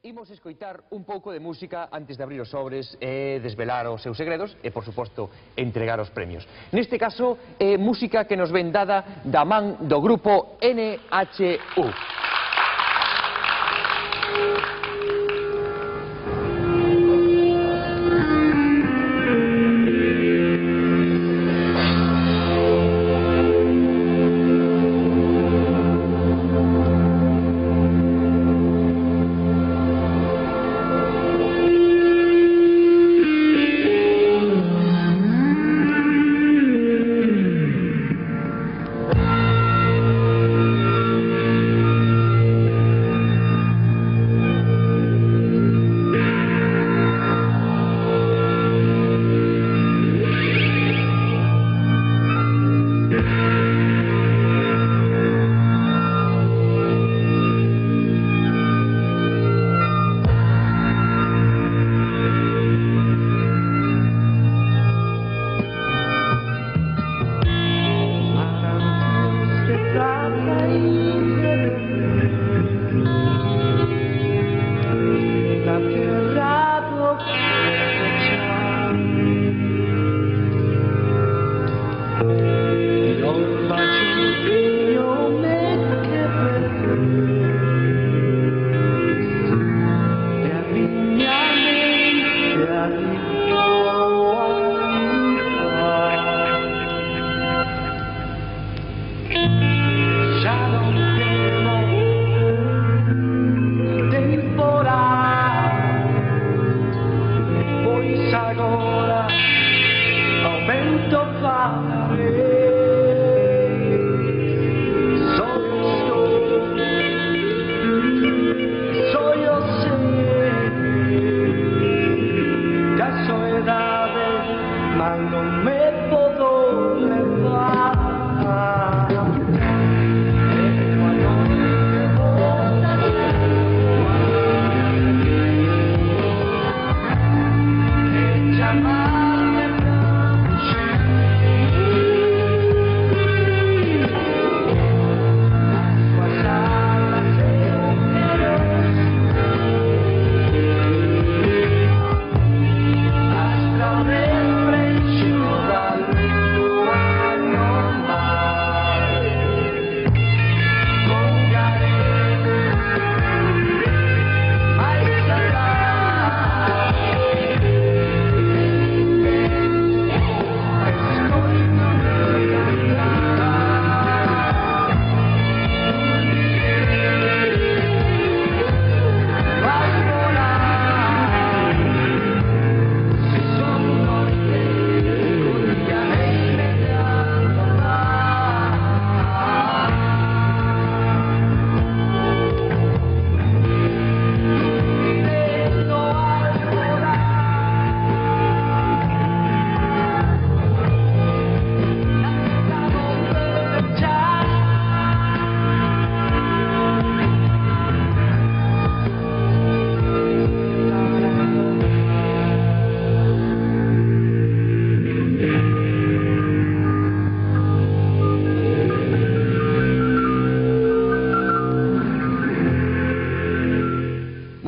Imos escoitar un pouco de música antes de abrir os sobres e desvelar os seus segredos e, por suposto, entregar os premios. Neste caso, música que nos ven dada da man do grupo NHU.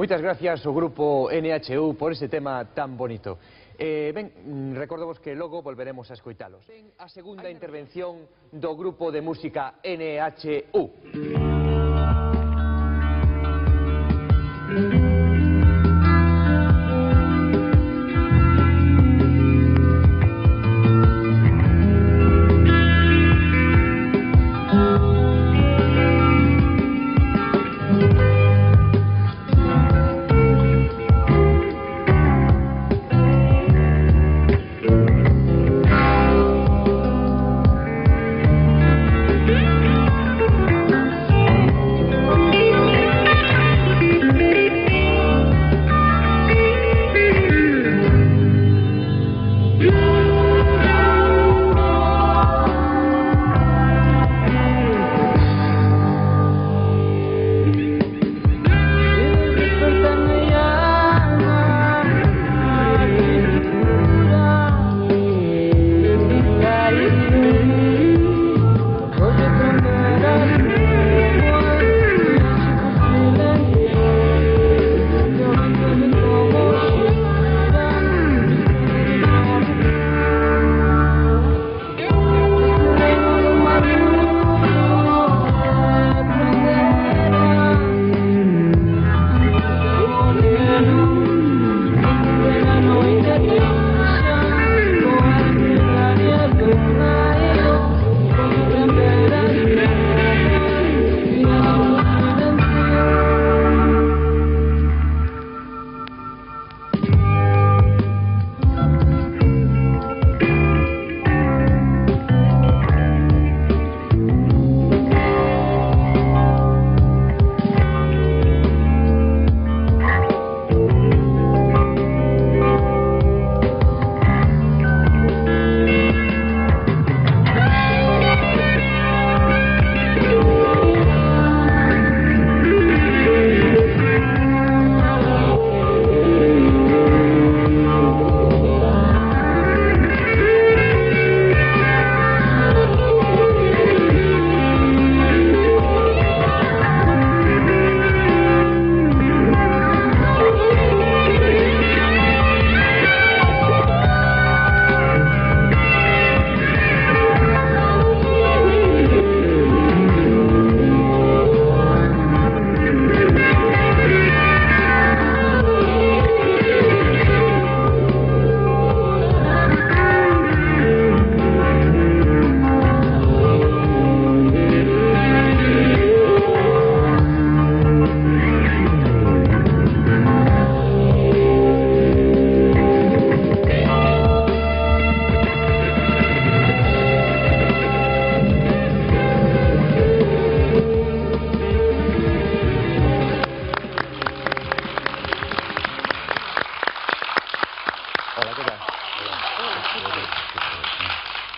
Moitas gracias ao grupo NHU por ese tema tan bonito. Recordamos que logo volveremos a escoitalos. A segunda intervención do grupo de música NHU.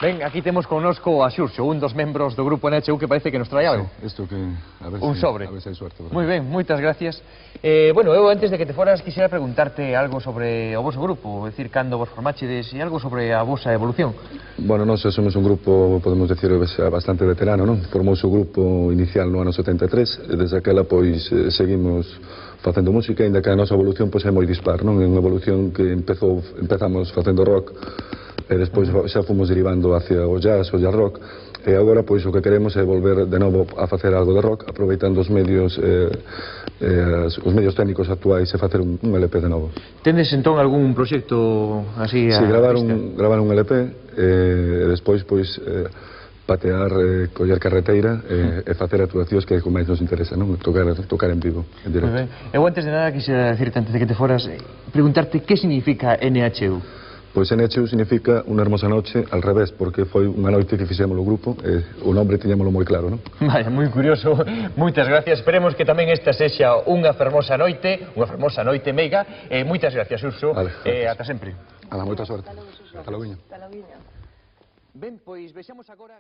Ben, aquí temos connosco a Xurxo, un dos membros do grupo NHU que parece que nos trae algo. Sí, isto que... A ver Un sobre. A ver se hai suerte. Moi ben, moitas gracias. Bueno, eu antes de que te foras quixera preguntarte algo sobre o vosso grupo, é dicir, cando vos formáchedes e algo sobre a vosa evolución. Bueno, nós somos un grupo, podemos decir, bastante veterano, non? Formouse o grupo inicial no ano 73, e desde aquela, pois, seguimos facendo música, ainda que a nosa evolución, pois, é moi dispar, non? É unha evolución que empezamos facendo rock, e despois xa fomos derivando hacia o jazz rock, e agora pois o que queremos é volver de novo a facer algo de rock, aproveitando os medios técnicos actuais e facer un LP de novo. Tendes entón algún proxecto así a Si, gravar un LP e despois pois patear, coller carreteira e facer actuacións que máis nos interesa, non? Tocar en vivo, en directo. Moi ben. Eu antes de nada quixera decirte, antes de que te foras, preguntarte que significa NHU. Pois NHU significa Unha hermosa noche al revés, porque foi unha noite que fixemos o grupo e o nombre tiñámoslo moi claro, non? Vaya, moi curioso. Moitas gracias. Esperemos que tamén esta sexa unha fermosa noite meiga. Moitas gracias, Xurxo. Vale, ata sempre. Ala, moita sorte. Ata logo. Ben, pois vexamos agora...